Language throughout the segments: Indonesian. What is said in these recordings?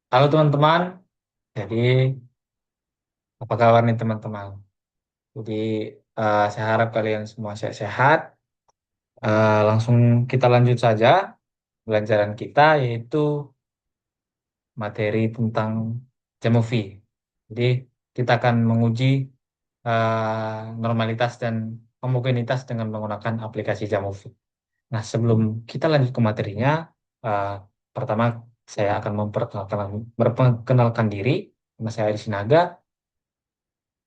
Halo teman-teman, jadi apa kabar nih teman-teman? Jadi saya harap kalian semua sehat-sehat. Langsung kita lanjut saja pelajaran kita yaitu materi tentang Jamovi. Jadi kita akan menguji normalitas dan homogenitas dengan menggunakan aplikasi Jamovi. Nah, sebelum kita lanjut ke materinya, eh, pertama saya akan memperkenalkan diri. Nama saya Adi Sinaga.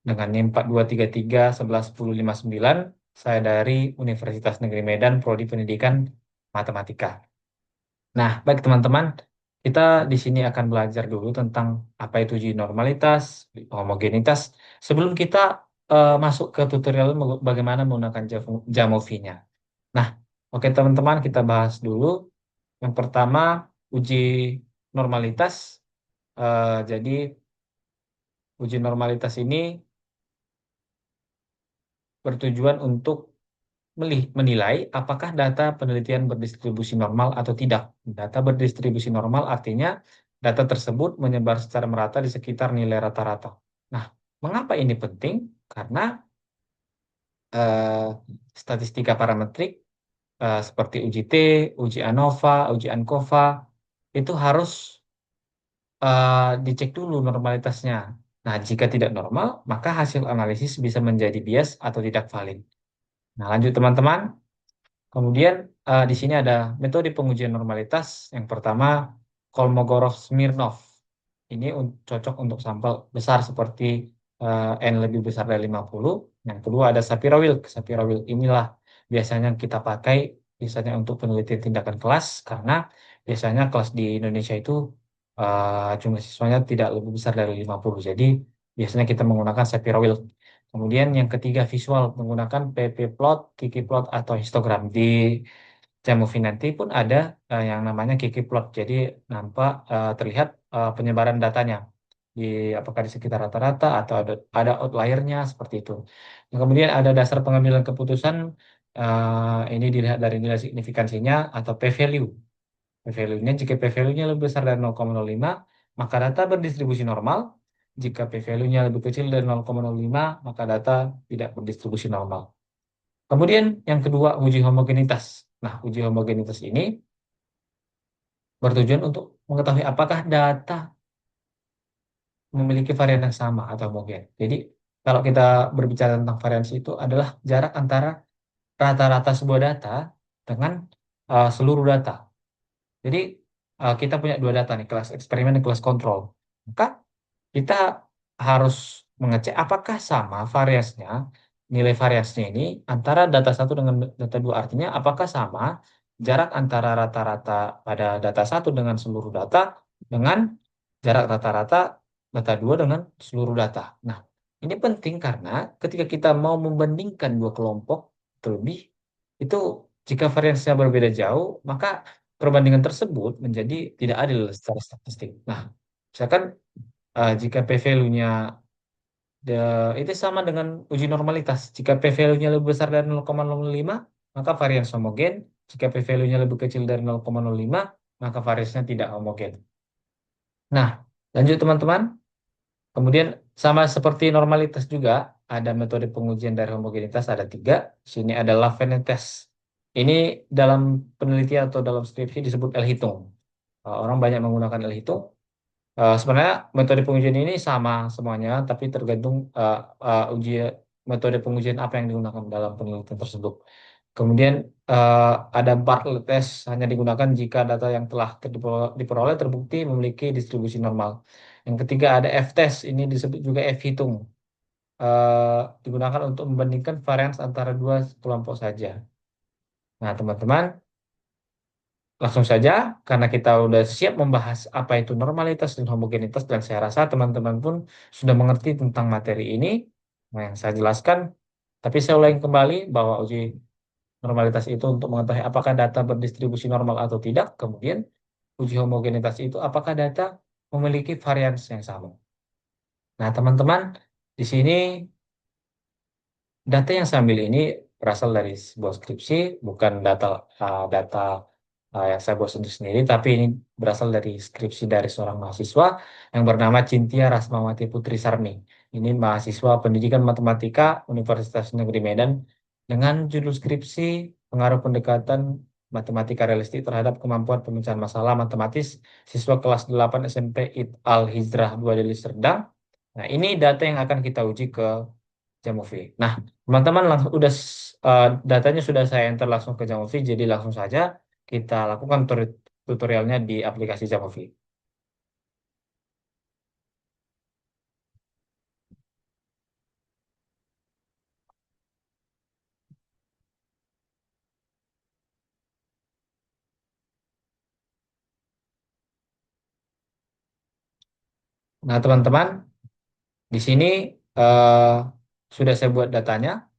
Dengan NIM 4233111059, saya dari Universitas Negeri Medan, Prodi Pendidikan Matematika. Nah, baik teman-teman, kita di sini akan belajar dulu tentang apa itu uji normalitas, homogenitas, sebelum kita masuk ke tutorial bagaimana menggunakan Jamovi-nya. Nah, oke teman-teman, kita bahas dulu. Yang pertama, uji normalitas. Jadi, uji normalitas ini bertujuan untuk menilai apakah data penelitian berdistribusi normal atau tidak. Data berdistribusi normal artinya data tersebut menyebar secara merata di sekitar nilai rata-rata. Nah, mengapa ini penting? Karena eh, statistika parametrik seperti uji T, uji ANOVA, uji ANCOVA itu harus dicek dulu normalitasnya. Nah, jika tidak normal, maka hasil analisis bisa menjadi bias atau tidak valid. Nah, lanjut teman-teman. Kemudian di sini ada metode pengujian normalitas. Yang pertama, Kolmogorov-Smirnov. Ini cocok untuk sampel besar seperti N lebih besar dari 50. Yang kedua ada Sapir-Whorf. Sapir-Whorf inilah biasanya kita pakai biasanya untuk penelitian tindakan kelas karena biasanya kelas di Indonesia itu jumlah siswanya tidak lebih besar dari 50. Jadi biasanya kita menggunakan Sapir-Whorf. Kemudian yang ketiga visual menggunakan pp-plot, kiki-plot atau histogram. Di Jamovie nanti pun ada yang namanya kiki-plot. Jadi nampak terlihat penyebaran datanya di apakah di sekitar rata-rata atau ada outliernya seperti itu. Nah, kemudian ada dasar pengambilan keputusan. Ini dilihat dari nilai signifikansinya atau p-value. P-value-nya jika p-value-nya lebih besar dari 0,05, maka data berdistribusi normal. Jika p-value-nya lebih kecil dari 0,05, maka data tidak berdistribusi normal. Kemudian yang kedua, uji homogenitas. Nah, uji homogenitas ini bertujuan untuk mengetahui apakah data memiliki varian yang sama atau homogen. Jadi, kalau kita berbicara tentang variansi itu adalah jarak antara rata-rata sebuah data dengan seluruh data. Jadi, kita punya dua data nih, kelas eksperimen dan kelas kontrol. Maka kita harus mengecek apakah sama variasinya, nilai variasinya ini antara data satu dengan data dua. Artinya apakah sama jarak antara rata-rata pada data satu dengan seluruh data dengan jarak rata-rata data dua dengan seluruh data. Nah, ini penting karena ketika kita mau membandingkan dua kelompok terlebih, itu jika variasinya berbeda jauh, maka perbandingan tersebut menjadi tidak adil secara statistik. Nah, misalkan jika p-value-nya itu sama dengan uji normalitas. Jika p-value-nya lebih besar dari 0,05, maka varians homogen. Jika p-value-nya lebih kecil dari 0,05, maka variansnya tidak homogen. Nah, lanjut teman-teman. Kemudian sama seperti normalitas juga, ada metode pengujian dari homogenitas, ada tiga. Sini ada Lafayette test. Ini dalam penelitian atau dalam skripsi disebut L-hitung. Orang banyak menggunakan L-hitung. Sebenarnya metode pengujian ini sama semuanya, tapi tergantung uji metode pengujian apa yang digunakan dalam penelitian tersebut. Kemudian ada Bartlett test hanya digunakan jika data yang telah diperoleh terbukti memiliki distribusi normal. Yang ketiga ada F-test, ini disebut juga F-hitung. Digunakan untuk membandingkan varians antara dua kelompok saja. Nah, teman-teman, langsung saja, karena kita udah siap membahas apa itu normalitas dan homogenitas, dan saya rasa teman-teman pun sudah mengerti tentang materi ini, nah, yang saya jelaskan. Tapi saya ulangi kembali bahwa uji normalitas itu untuk mengetahui apakah data berdistribusi normal atau tidak. Kemudian uji homogenitas itu apakah data memiliki varians yang sama. Nah, teman-teman, di sini data yang saya ambil ini berasal dari sebuah skripsi, bukan data yang saya buat sendiri, tapi ini berasal dari skripsi dari seorang mahasiswa yang bernama Cynthia Rasmawati Putri Sarmi. Ini mahasiswa pendidikan matematika Universitas Negeri Medan dengan judul skripsi pengaruh pendekatan matematika realistik terhadap kemampuan pemecahan masalah matematis siswa kelas 8 SMP Al Hijrah 2 Deli Serdang. Nah, ini data yang akan kita uji ke Jamovi. Nah, teman-teman langsung datanya sudah saya enter langsung ke Jamovi, jadi langsung saja kita lakukan tutorialnya di aplikasi Jamovi. Nah, teman-teman, di sini eh, sudah saya buat datanya.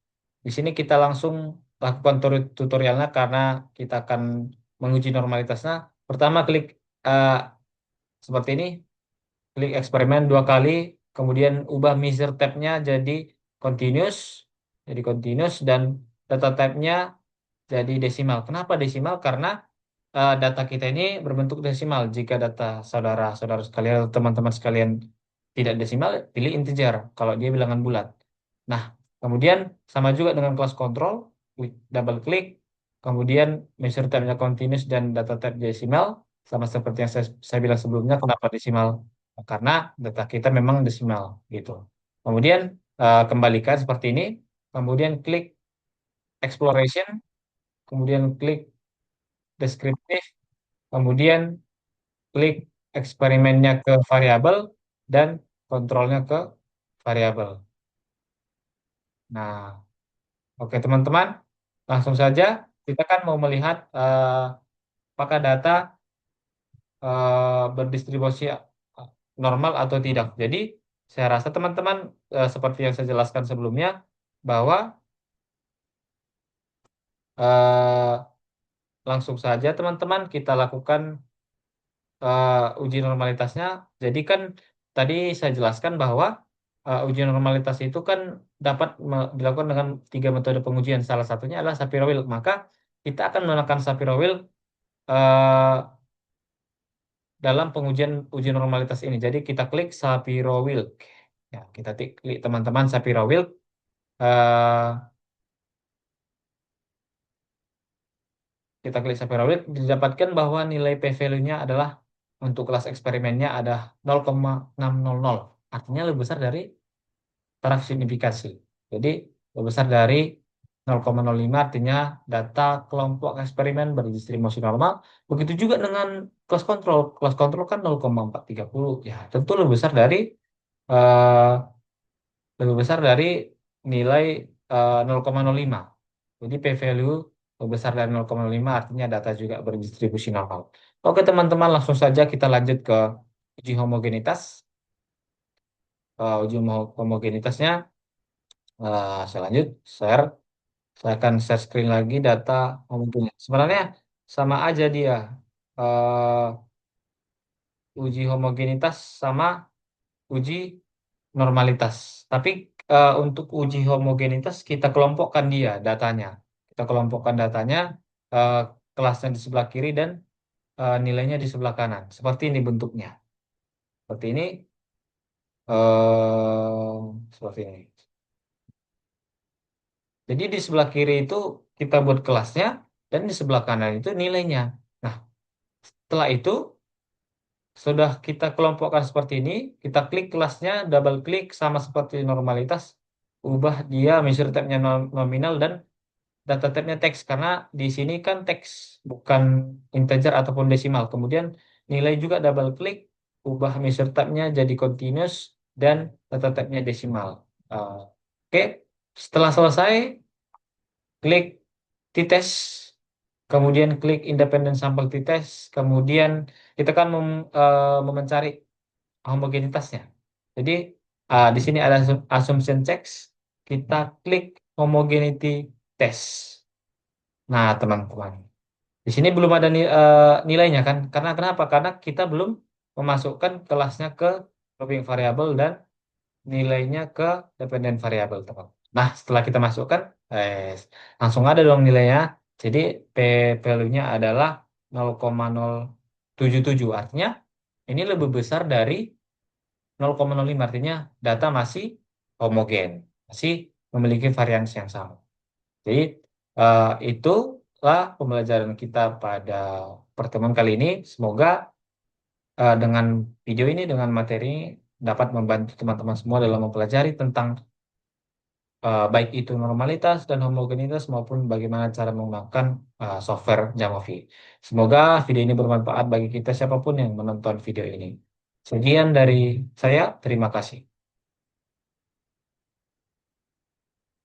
Di sini kita langsung lakukan tutorialnya karena kita akan menguji normalitasnya. Pertama klik eh, seperti ini, klik eksperimen dua kali, kemudian ubah measure tab-nya continuous, jadi continuous dan data type-nya jadi desimal. Kenapa desimal? Karena data kita ini berbentuk desimal. Jika data saudara-saudara sekalian atau teman-teman sekalian tidak desimal, pilih integer kalau dia bilangan bulat. Nah, kemudian sama juga dengan kelas kontrol, double klik, kemudian measure type-nya continuous dan data type desimal, sama seperti yang saya bilang sebelumnya. Kenapa desimal? Karena data kita memang desimal gitu. Kemudian kembalikan seperti ini, kemudian klik exploration, kemudian klik deskriptif, kemudian klik eksperimennya ke variabel dan kontrolnya ke variabel. Nah, oke teman-teman, langsung saja kita kan mau melihat apakah data berdistribusi normal atau tidak. Jadi, saya rasa teman-teman seperti yang saya jelaskan sebelumnya bahwa eh, langsung saja teman-teman kita lakukan uji normalitasnya. Jadi kan tadi saya jelaskan bahwa uji normalitas itu kan dapat dilakukan dengan tiga metode pengujian. Salah satunya adalah Shapiro-Wilk. Maka kita akan menggunakan Shapiro-Wilk eh, dalam pengujian uji normalitas ini. Jadi kita klik Shapiro-Wilk. Ya, kita klik teman-teman Shapiro-Wilk. Eh, kita klik Shapiro-Wilk, didapatkan bahwa nilai p-value-nya adalah untuk kelas eksperimennya ada 0,600. Artinya lebih besar dari taraf signifikasi. Jadi lebih besar dari 0,05 artinya data kelompok eksperimen berdistribusi normal. Begitu juga dengan kelas kontrol. Kelas kontrol kan 0,430. Ya, tentu eh, lebih besar dari nilai 0,05. Jadi p-value lebih besar dari 0,05 artinya data juga berdistribusi normal. Oke teman-teman, langsung saja kita lanjut ke uji homogenitas. Uji homogenitasnya saya lanjut share. Saya akan share screen lagi data homogenitas. Sebenarnya sama aja dia. Eh, Uji homogenitas sama uji normalitas. Tapi untuk uji homogenitas kita kelompokkan dia datanya. Kita kelompokkan datanya, eh, kelasnya di sebelah kiri dan nilainya di sebelah kanan. Seperti ini bentuknya. Seperti ini. Seperti ini. Jadi di sebelah kiri itu kita buat kelasnya dan di sebelah kanan itu nilainya. Nah, setelah itu sudah kita kelompokkan seperti ini, kita klik kelasnya, double klik sama seperti normalitas, ubah dia measure type-nya nominal dan data type-nya teks karena di sini kan teks bukan integer ataupun desimal. Kemudian nilai juga double klik, ubah measure type-nya jadi continuous dan data type-nya desimal. Oke, setelah selesai, klik t-test, kemudian klik independent sample t-test, kemudian kita kan mencari homogenitasnya. Jadi di sini ada assumption checks, kita klik homogeneity test. Nah, teman-teman, di sini belum ada nilainya kan? Karena kenapa? Karena kita belum memasukkan kelasnya ke grouping variabel dan nilainya ke dependent variabel, teman. Nah, setelah kita masukkan, langsung ada dong nilainya. Jadi p value-nya adalah 0,077. Artinya ini lebih besar dari 0,05. Artinya data masih homogen, masih memiliki variansi yang sama. Jadi itulah pembelajaran kita pada pertemuan kali ini. Semoga dengan video ini, dengan materi ini dapat membantu teman-teman semua dalam mempelajari tentang baik itu normalitas dan homogenitas maupun bagaimana cara menggunakan software Jamovi. Semoga video ini bermanfaat bagi kita siapapun yang menonton video ini. Sekian dari saya, terima kasih.